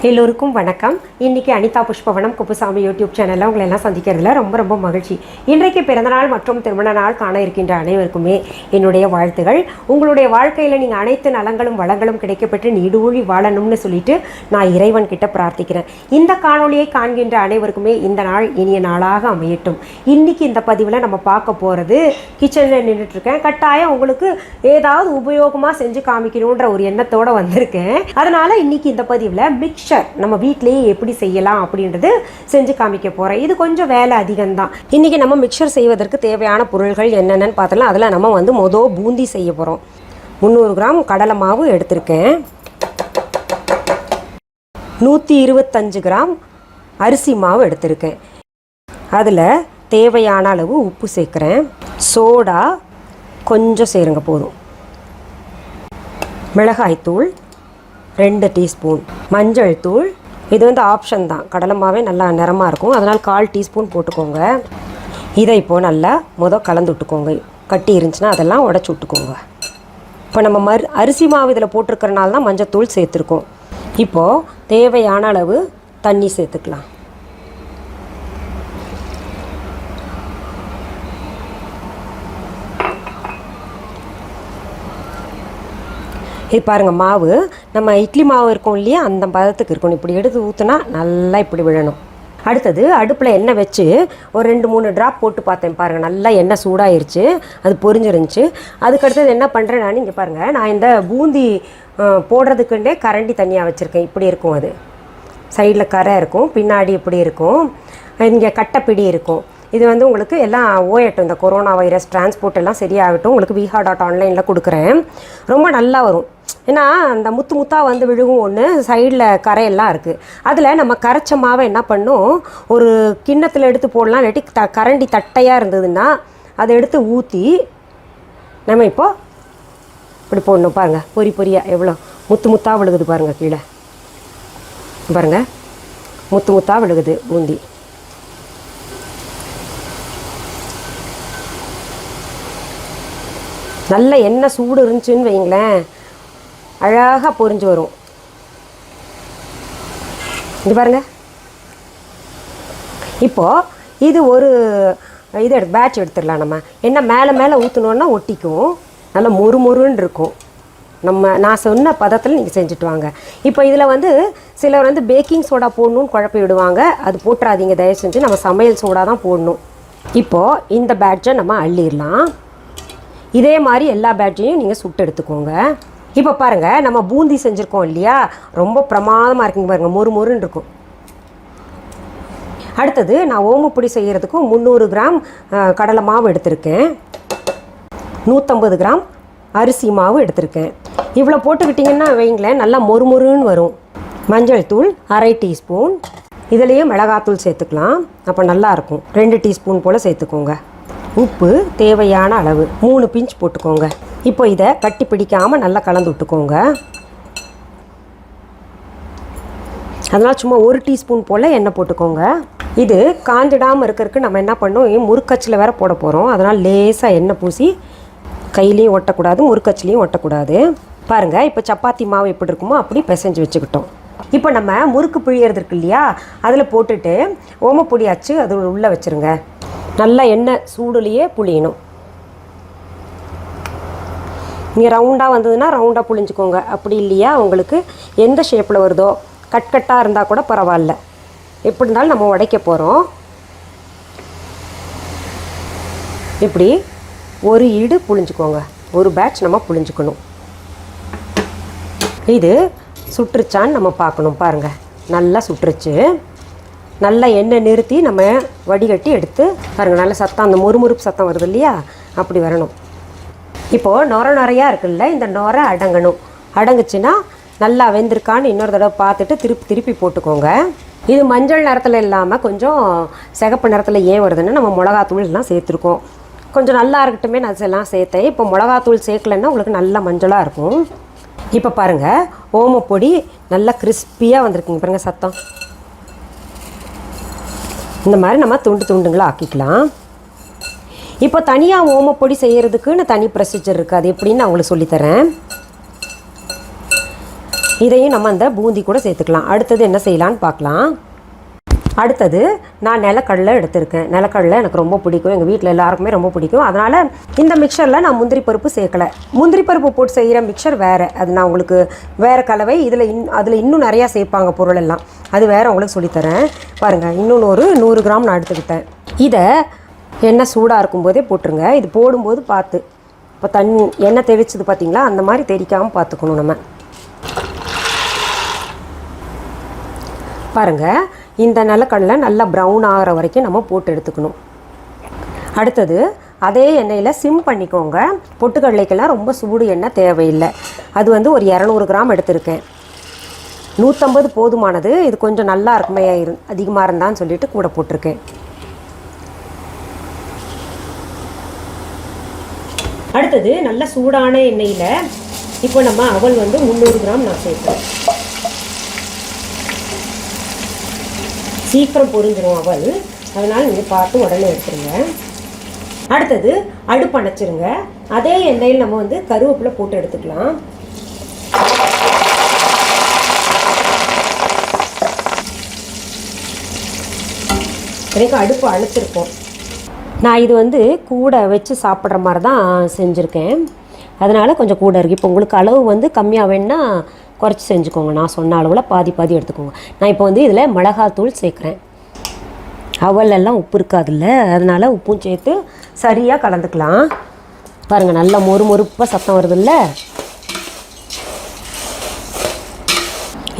எல்லோருக்கும் வணக்கம். இன்றைக்கி அனிதா புஷ்பவனம்குப்புசாமி யூடியூப் சேனலில் உங்களை எல்லாம் சந்திக்கிறதுல ரொம்ப மகிழ்ச்சி. இன்றைக்கு பிறந்தநாள் மற்றும் திருமண நாள் காண இருக்கின்ற அனைவருக்குமே என்னுடைய வாழ்த்துகள். உங்களுடைய வாழ்க்கையில் நீங்கள் அனைத்து நலங்களும் வளங்களும் கிடைக்கப்பட்டு நீடூழி வாழணும்னு சொல்லிட்டு நான் இறைவன் கிட்ட பிரார்த்திக்கிறேன். இந்த காணொலியை காண்கின்ற அனைவருக்குமே இந்த நாள் இனிய நாளாக அமையட்டும். இன்றைக்கி இந்த பதிவில் நம்ம பார்க்க போகிறது, கிச்சனில் நின்றுட்டுருக்கேன், கட்டாயம் உங்களுக்கு ஏதாவது உபயோகமாக செஞ்சு காமிக்கணுன்ற ஒரு எண்ணத்தோடு வந்திருக்கேன். அதனால் இன்றைக்கி இந்த பதிவில் மிக்சர் நம்ம வீட்டிலேயே எப்படி செய்யலாம் அப்படின்றது செஞ்சு காமிக்க போகிறேன். இது கொஞ்சம் வேலை அதிகம்தான். இன்றைக்கி நம்ம மிக்சர் செய்வதற்கு தேவையான பொருள்கள் என்னென்னு பார்த்தலாம். அதில் நம்ம பூந்தி செய்ய போகிறோம். 300 கிராம் கடலை மாவு எடுத்திருக்கேன். 125 கிராம் அரிசி மாவு எடுத்திருக்கேன். அதில் தேவையான அளவு உப்பு சேர்க்குறேன். சோடா கொஞ்சம் சேருங்க போதும். மிளகாய்த்தூள் 2 டீஸ்பூன், மஞ்சள் தூள் இது ஆப்ஷன் தான். கடலை மாவே நல்லா நிறமாக இருக்கும், அதனால் 1/4 டீஸ்பூன் போட்டுக்கோங்க. இதை இப்போது நல்லா கலந்து விட்டுக்கோங்க. கட்டி இருந்துச்சுன்னா அதெல்லாம் உடச்சி விட்டுக்கோங்க. இப்போ நம்ம அரிசி மாவு இதில் போட்டிருக்கிறனால தான் மஞ்சள் தூள் சேர்த்துருக்கோம். இப்போது தேவையான அளவு தண்ணி சேர்த்துக்கலாம். இது பாருங்கள், மாவு நம்ம இட்லி மாவு இருக்கும் இல்லையா, அந்த பதத்துக்கு இருக்கணும். இப்படி எடுத்து ஊற்றுனா நல்லா இப்படி விழணும். அடுத்தது அடுப்பில் எண்ணெய் வச்சு ஒரு 2-3 ட்ராப் போட்டு பார்த்தேன். பாருங்கள், நல்லா எண்ணெய் சூடாயிருச்சு, அது பொரிஞ்சிருந்துச்சு. அதுக்கடுத்தது என்ன பண்ணுறேன் நான், இங்கே பாருங்கள், நான் இந்த பூந்தி போடுறதுக்குண்டே கரண்டி தனியாக வச்சுருக்கேன். இப்படி இருக்கும், அது சைடில் கரை இருக்கும், பின்னாடி இப்படி இருக்கும், இங்கே கட்டைப்பிடி இருக்கும். இது உங்களுக்கு எல்லாம் ஓயட்டும். இந்த கொரோனா வைரஸ் டிரான்ஸ்போர்ட் எல்லாம் சரியாகட்டும். உங்களுக்கு viha.online கொடுக்குறேன். ரொம்ப நல்லா வரும். ஏன்னா அந்த முத்தாக விழுகும் ஒன்று, சைடில் கரையெல்லாம் இருக்குது. அதில் நம்ம கரைச்ச மாவை என்ன பண்ணும், ஒரு கிண்ணத்தில் எடுத்து போடலாம். இல்லாட்டி கரண்டி தட்டையாக இருந்ததுன்னா அதை எடுத்து ஊற்றி நம்ம இப்போது இப்படி போடணும். பாருங்கள், பொரியாக எவ்வளோ முத்தாக விழுகுது பாருங்கள். கீழே பாருங்கள், முத்தாக விழுகுது பூந்தி. நல்ல எண்ணெய் சூடு இருந்துச்சுன்னு வைங்களேன், அழகாக பொரிஞ்சு வரும். இது பாருங்கள். இப்போது இது ஒரு பேட்ச் எடுத்துடலாம். நம்ம என்ன மேலே ஊற்றினோன்னா ஒட்டிக்கும், நல்லா மொறுன்னு இருக்கும். நான் சொன்ன பதத்தில் நீங்கள் செஞ்சுட்டு வாங்க. இப்போ இதில் சிலர் பேக்கிங் சோடா போடணுன்னு குழப்பி விடுவாங்க. அது போட்டுறாதீங்க தயவு செஞ்சு. நம்ம சமையல் சோடா தான் போடணும். இப்போது இந்த பேட்சை நம்ம அள்ளிடலாம். இதே மாதிரி எல்லா பேட்சையும் நீங்கள் சுட்டு எடுத்துக்கோங்க. இப்போ பாருங்கள், நம்ம பூந்தி செஞ்சுருக்கோம் இல்லையா, ரொம்ப பிரமாதமாக இருக்குங்க. பாருங்கள், மொறுன்னு இருக்கும். அடுத்தது நான் ஓமப்பொடி செய்கிறதுக்கும் 300 கிராம் கடலை மாவு எடுத்திருக்கேன். 150 கிராம் அரிசி மாவு எடுத்திருக்கேன். இவ்வளோ போட்டுக்கிட்டிங்கன்னா வைங்களேன், நல்லா மொறுன்னு வரும். மஞ்சள் தூள் 1/2 டீஸ்பூன். இதுலேயே மிளகாத்தூள் சேர்த்துக்கலாம், அப்போ நல்லாயிருக்கும். 2 டீஸ்பூன் போல் சேர்த்துக்கோங்க. உப்பு தேவையான அளவு 3 பிஞ்ச் போட்டுக்கோங்க. இப்போ இதை கட்டி பிடிக்காமல் நல்லா கலந்து விட்டுக்கோங்க. அதனால் சும்மா 1 டீஸ்பூன் போல் எண்ணெய் போட்டுக்கோங்க. இது காஞ்சிடாமல் இருக்கிறதுக்கு நம்ம என்ன பண்ணோம், முறுக்கச்சில் வேறு போட போகிறோம். அதனால் லேசாக எண்ணெய் பூசி கையிலையும் ஒட்டக்கூடாது, முறுக்கச்சிலையும் ஒட்டக்கூடாது. பாருங்கள், இப்போ சப்பாத்தி மாவு எப்படி இருக்குமோ அப்படி பிசைஞ்சு வச்சுக்கிட்டோம். இப்போ நம்ம முறுக்கு பிழியறது இருக்கு இல்லையா, அதில் போட்டுட்டு ஓமப்பொடி அச்சு அது உள்ளே வச்சுருங்க. நல்லா எண்ணெய் சூடுலேயே புளியணும். நீங்கள் ரவுண்டாக வந்ததுன்னா ரவுண்டாக புளிஞ்சுக்கோங்க. அப்படி இல்லையா, உங்களுக்கு எந்த ஷேப்பில் வருதோ, கட்டாக இருந்தால் கூட பரவாயில்ல. எப்படி இருந்தாலும் நம்ம உடைக்க போகிறோம். இப்படி ஒரு ஈடு புளிஞ்சுக்கோங்க. ஒரு பேட்ச் நம்ம புளிஞ்சுக்கணும். இது சுட்டுருச்சான்னு நம்ம பார்க்கணும். பாருங்கள், நல்லா சுட்டுருச்சு. நல்லா எண்ணெய் நிறுத்தி நம்ம வடிகட்டி எடுத்து பாருங்கள், நல்ல சத்தம், அந்த முறுமுறுப்பு சத்தம் வருது இல்லையா, அப்படி வரணும். இப்போது நுரையாக இருக்குல்ல, இந்த நுரை அடங்கணும். அடங்குச்சுன்னா நல்லா வெந்திருக்கான்னு இன்னொரு தடவை பார்த்துட்டு திருப்பி போட்டுக்கோங்க. இது மஞ்சள் நிறத்தில் இல்லாமல் கொஞ்சம் சிகப்பு நிறத்தில் ஏன் வருதுன்னா, நம்ம மிளகாத்தூள் எல்லாம் சேர்த்துருக்கோம். கொஞ்சம் நல்லா இருக்கட்டுமே நான் எல்லாம் சேர்த்தேன். இப்போ மிளகாத்தூள் சேர்க்கலைன்னா உங்களுக்கு நல்ல மஞ்சளாக இருக்கும். இப்போ பாருங்கள், ஓமப்பொடி நல்லா கிறிஸ்பியாக வந்திருக்குங்க. பாருங்கள் சத்தம். இந்த மாதிரி நம்ம துண்டுங்களாக ஆக்கிக்கலாம். இப்போ தனியாக ஓமப்பொடி செய்கிறதுக்குன்னு தனி ப்ரொசீஜர் இருக்குது. அது எப்படின்னு நான் உங்களுக்கு சொல்லித்தரேன். இதையும் நம்ம அந்த பூந்தி கூட சேர்த்துக்கலாம். அடுத்தது என்ன செய்யலான்னு பார்க்கலாம். அடுத்தது நான் நிலக்கடலை எடுத்திருக்கேன். நிலக்கடலை எனக்கு ரொம்ப பிடிக்கும், எங்கள் வீட்டில் எல்லாருக்குமே ரொம்ப பிடிக்கும். அதனால் இந்த மிக்சரில் நான் முந்திரி பருப்பு சேர்க்கலை. முந்திரி பருப்பு போட்டு செய்கிற மிக்சர் வேறு, அது நான் உங்களுக்கு வேறு கலவை. அதில் இன்னும் நிறையா சேர்ப்பாங்க பொருள் எல்லாம், அது வேறு உங்களுக்கு சொல்லித்தரேன் பாருங்கள். இன்னொன்று ஒரு 100 கிராம் நான் எடுத்துக்கிட்டேன். இதை எண்ணெய் சூடாக இருக்கும்போதே போட்டுருங்க. இது போடும்போது பார்த்து, இப்போ எண்ணெய் தெளிச்சது பார்த்திங்களா, அந்த மாதிரி தெளிக்காமல் பார்த்துக்கணும் நம்ம. பாருங்கள், இந்த நிலக்கடலை நல்லா ப்ரௌன் ஆகிற வரைக்கும் நம்ம போட்டு எடுத்துக்கணும். அடுத்தது அதே எண்ணெயில் சிம் பண்ணிக்கோங்க. பொட்டுக்கடலைக்கெல்லாம் ரொம்ப சூடு எண்ணெய் தேவையில்லை. அது வந்து ஒரு 200 கிராம் எடுத்திருக்கேன். 150 போதுமானது. இது கொஞ்சம் நல்லா இருக்குமே, அதிகமாக இருந்தான்னு சொல்லிட்டு கூட போட்டிருக்கேன். அடுத்தது நல்ல சூடான எண்ணெயில் இப்போ நம்ம அவல் வந்து 300 கிராம் நான் சேர்ப்பேன். சீக்கிரம் பொரிஞ்சிடும் அவல், அதனால் நீங்கள் பார்த்து உடனே எடுத்துருங்க. அடுத்தது அடுப்பு அணைச்சிருங்க. அதே எண்ணெயில் நம்ம வந்து கருவேப்பிலை போட்டு எடுத்துக்கலாம். எனக்கு அடுப்பு அணைச்சிருக்கோம். நான் இது வந்து கூட வச்சு சாப்பிட்ற மாதிரி தான் செஞ்சுருக்கேன், அதனால் கொஞ்சம் கூட இருக்குது. இப்போ உங்களுக்கு அளவு வந்து கம்மியாக வேணுன்னா குறைச்சி செஞ்சுக்கோங்க. நான் சொன்ன அளவில் பாதி எடுத்துக்கோங்க. நான் இப்போ வந்து இதில் மிளகாத்தூள் சேர்க்குறேன். அவலெல்லாம் உப்பு இருக்காதுல்ல, அதனால் உப்பும் சேர்த்து சரியாக கலந்துக்கலாம். பாருங்கள், நல்லா மொறுப்பாக சத்தம் வருதுல்ல.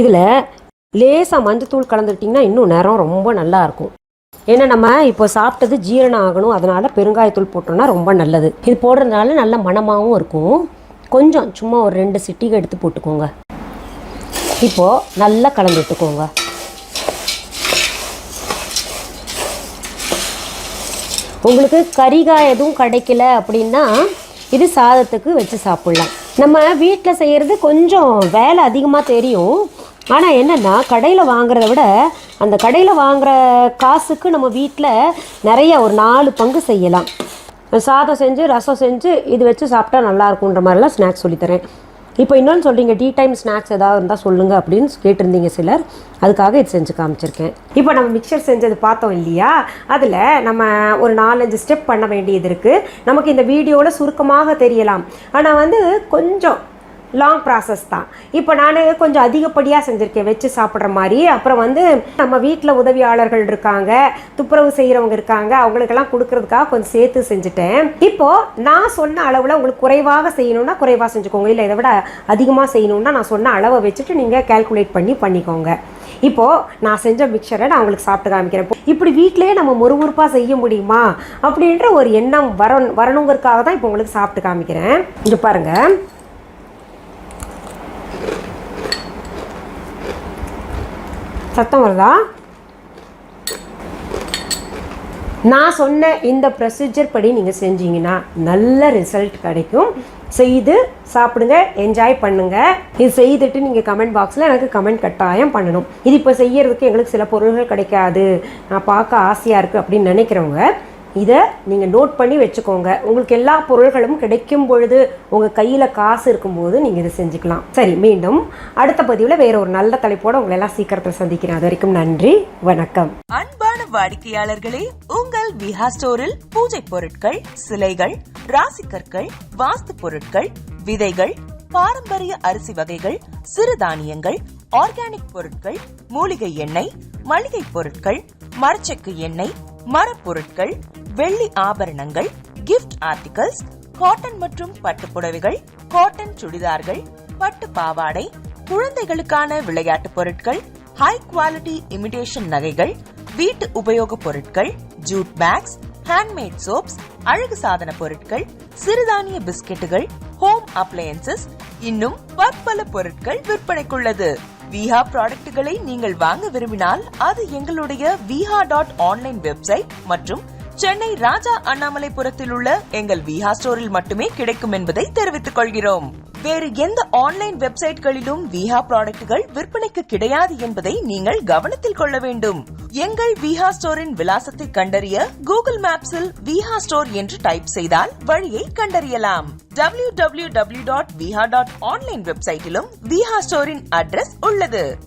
இதில் லேசாக மஞ்சத்தூள் கலந்துக்கிட்டிங்கன்னா இன்னும் நேரம் ரொம்ப நல்லாயிருக்கும். ஏன்னா நம்ம இப்போ சாப்பிட்டது ஜீரணம் ஆகணும், அதனால் பெருங்காயத்தூள் போட்டோம்னா ரொம்ப நல்லது. இது போடுறதுனால நல்ல மணமாகவும் இருக்கும். கொஞ்சம் சும்மா ஒரு 2 சிட்டிகை எடுத்து போட்டுக்கோங்க. இப்போது நல்லா கலந்து விட்டுக்கோங்க. உங்களுக்கு கறிகாய் எதுவும் கிடைக்கல அப்படின்னா இது சாதத்துக்கு வச்சு சாப்பிட்லாம். நம்ம வீட்டில் செய்கிறது கொஞ்சம் வேலை அதிகமாக தெரியும். ஆனால் என்னென்னா, கடையில் வாங்குறத விட அந்த கடையில் வாங்குகிற காசுக்கு நம்ம வீட்டில் நிறைய ஒரு 4 பங்கு செய்யலாம். சாதம் செஞ்சு ரசம் செஞ்சு இது வச்சு சாப்பிட்டா நல்லாயிருக்குன்ற மாதிரிலாம் ஸ்நாக்ஸ் சொல்லித்தரேன். இப்போ இன்னொன்று சொல்கிறீங்க, டீ டைம் ஸ்நாக்ஸ் ஏதாவது இருந்தால் சொல்லுங்கள் அப்படின்னு கேட்டிருந்தீங்க சிலர், அதுக்காக இது செஞ்சு காமிச்சிருக்கேன். இப்போ நம்ம மிக்சர் செஞ்சது பார்த்தோம் இல்லையா, அதில் நம்ம ஒரு 4-5 ஸ்டெப் பண்ண வேண்டியது இருக்குது. நமக்கு இந்த வீடியோவில் சுருக்கமாக தெரியலாம், ஆனால் வந்து கொஞ்சம் லாங் ப்ராசஸ் தான். இப்போ நான் கொஞ்சம் அதிகப்படியாக செஞ்சுருக்கேன் வச்சு சாப்பிட்ற மாதிரி. அப்புறம் வந்து நம்ம வீட்டில் உதவியாளர்கள் இருக்காங்க, துப்புரவு செய்கிறவங்க இருக்காங்க, அவங்களுக்கெல்லாம் கொடுக்கறதுக்காக கொஞ்சம் சேர்த்து செஞ்சுட்டேன். இப்போது நான் சொன்ன அளவில் உங்களுக்கு குறைவாக செய்யணுன்னா குறைவாக செஞ்சுக்கோங்க, இல்லை இதை விட அதிகமாக செய்யணுன்னா நான் சொன்ன அளவை வச்சுட்டு நீங்கள் கேல்குலேட் பண்ணிக்கோங்க. இப்போது நான் செஞ்ச மிக்சரை நான் உங்களுக்கு சாப்பிட்டு காமிக்கிறேன். இப்படி வீட்டிலேயே நம்ம மொறுமொறுப்பாக செய்ய முடியுமா அப்படின்ற ஒரு எண்ணம் வரணுங்கிறதுக்காக தான் இப்போ உங்களுக்கு சாப்பிட்டு காமிக்கிறேன். இங்கே பாருங்கள், சத்தம் வருதா? நான் சொன்ன இந்த ப்ரொசீஜர் படி நீங்கள் செஞ்சீங்கன்னா நல்ல ரிசல்ட் கிடைக்கும். செய்து சாப்பிடுங்க, என்ஜாய் பண்ணுங்கள். இது செய்துட்டு நீங்கள் கமெண்ட் பாக்ஸில் எனக்கு கமெண்ட் கட்டாயம் பண்ணணும். இது இப்போ செய்யறதுக்கு எங்களுக்கு சில பொருள்கள் கிடைக்காது, நான் பார்க்க ஆசையாக இருக்குது அப்படின்னு நினைக்கிறவங்க இதை நீங்கள் நோட் பண்ணி வச்சுக்கோங்க. உங்களுக்கு எல்லா பொருள்களும் கிடைக்கும் பொழுது, உங்கள் கையில் காசு இருக்கும்போது நீங்கள் இதை செஞ்சுக்கலாம். சரி, மீண்டும் அடுத்த பதிவில் வேற ஒரு நல்ல தலைப்போடு உங்களை எல்லாம் சீக்கிரத்தில் சந்திக்கிறேன். அது வரைக்கும் நன்றி, வணக்கம். அன்பான வாடிக்கையாளர்களே, உங்கள் விஹா ஸ்டோரில் பூஜை பொருட்கள், சிலைகள், ராசிக்கற்கள், வாஸ்து பொருட்கள், விதைகள், பாரம்பரிய அரிசி வகைகள், சிறுதானியங்கள், ஆர்கானிக் பொருட்கள், மூலிகை எண்ணெய், மளிகை பொருட்கள், மரச்செக்கு எண்ணெய், மரப்பொருட்கள், வெள்ளி ஆபரணங்கள், கிஃப்ட் ஆர்டிகல்ஸ், காட்டன் மற்றும் பட்டு புடவைகள், காட்டன் சுடிதார்கள், பட்டு பாவாடை, குழந்தைகளுக்கான விளையாட்டு பொருட்கள், ஹை குவாலிட்டி இமிடேஷன் நகைகள், வீட்டு உபயோக பொருட்கள், ஜூட் பேக்ஸ், ஹேண்ட்மேட் சோப்ஸ், அழகு சாதன பொருட்கள், சிறுதானிய பிஸ்கெட்டுகள், ஹோம் அப்ளையன்சஸ், இன்னும் பற்பல பொருட்கள் விற்பனைக்குள்ளது. விஹா ப்ராடக்ட்களை நீங்கள் வாங்க விரும்பினால் அது எங்களுடைய viha.online வெப்சைட் மற்றும் சென்னை ராஜா அண்ணாமலைபுரத்தில் உள்ள எங்கள் விஹா ஸ்டோரில் மட்டுமே கிடைக்கும் என்பதை தெரிவித்துக் கொள்கிறோம். வேறு எந்த ஆன்லைன் வெப்சைட்களிலும் விஹா ப்ராடக்ட்கள் விற்பனைக்கு கிடையாது என்பதை நீங்கள் கவனத்தில் கொள்ள வேண்டும். எங்கள் விஹா ஸ்டோரின் விலாசத்தை கண்டறிய கூகுள் மேப்ஸில் விஹா ஸ்டோர் என்று டைப் செய்தால் வழியை கண்டறியலாம். www.viha.online வெப்சைட்டிலும் விஹா ஸ்டோரின் அட்ரஸ் உள்ளது.